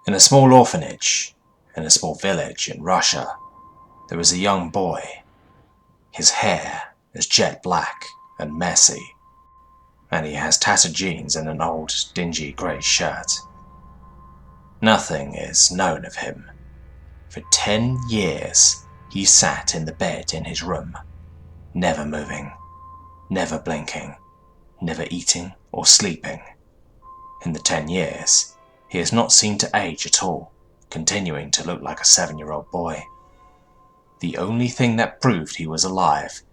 In a small orphanage, in a small village in Russia, there is a young boy. His hair is jet black and messy, and he has tattered jeans and an old, dingy grey shirt. Nothing is known of him. For 10 years, he sat in the bed in his room, never moving, never blinking, never eating or sleeping. In the 10 years, he has not seemed to age at all, continuing to look like a 7-year-old boy. The only thing that proved he was alive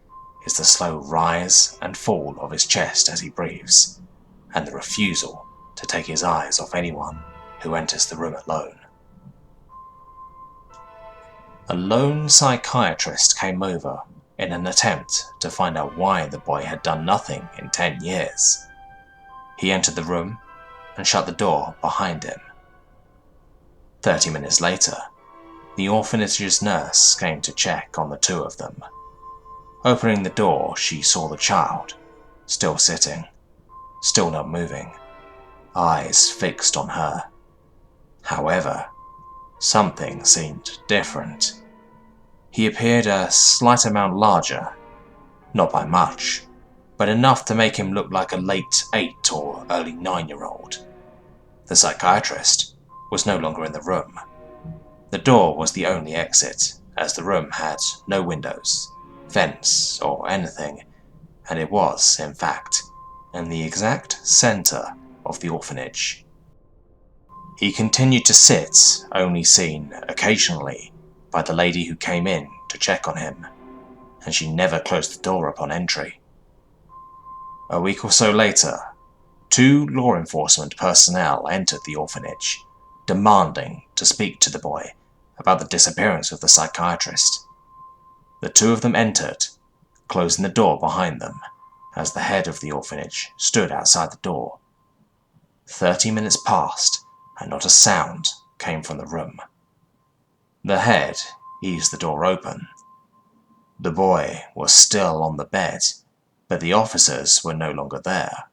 is the slow rise and fall of his chest as he breathes, and the refusal to take his eyes off anyone who enters the room alone. A lone psychiatrist came over in an attempt to find out why the boy had done nothing in 10 years. He entered the room and shut the door behind him. 30 minutes later, the orphanage's nurse came to check on the two of them. Opening the door, she saw the child, still sitting, still not moving, eyes fixed on her. However, something seemed different. He appeared a slight amount larger, not by much, but enough to make him look like a late 8 or early 9-year-old. The psychiatrist was no longer in the room. The door was the only exit, as the room had no windows, vents, or anything, and it was, in fact, in the exact center of the orphanage. He continued to sit, only seen occasionally by the lady who came in to check on him, and she never closed the door upon entry. A week or so later, 2 law enforcement personnel entered the orphanage, demanding to speak to the boy about the disappearance of the psychiatrist. The 2 of them entered, closing the door behind them, as the head of the orphanage stood outside the door. 30 minutes passed, and not a sound came from the room. The head eased the door open. The boy was still on the bed, but the officers were no longer there.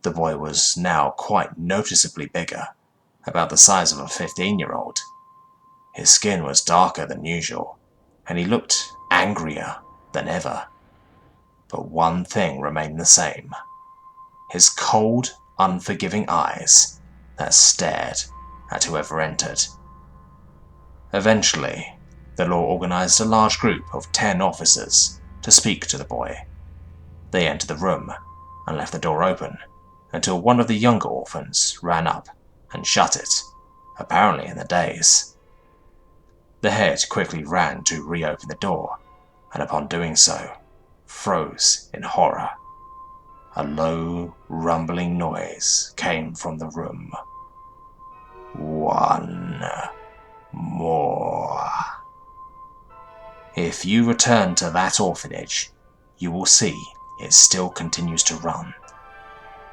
The boy was now quite noticeably bigger, about the size of a 15-year-old. His skin was darker than usual, and he looked angrier than ever. But one thing remained the same: his cold, unforgiving eyes that stared at whoever entered. Eventually, the law organized a large group of 10 officers to speak to the boy. They entered the room and left the door open until one of the younger orphans ran up and shut it, apparently in a daze. The head quickly ran to reopen the door, and upon doing so, froze in horror. A low, rumbling noise came from the room. One more. If you return to that orphanage, you will see it still continues to run.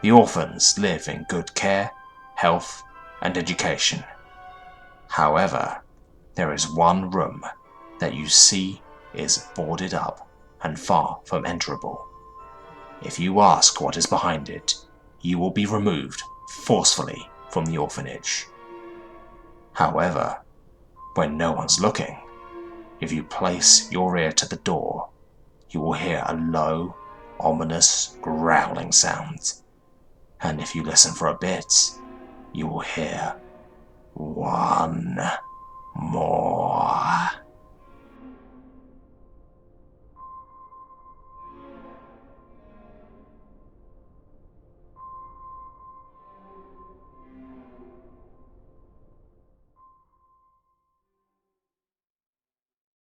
The orphans live in good care, health, and education. However, there is one room that you see is boarded up and far from enterable. If you ask what is behind it, you will be removed forcefully from the orphanage. However, when no one's looking, if you place your ear to the door, you will hear a low, ominous growling sound. And if you listen for a bit, you will hear one more.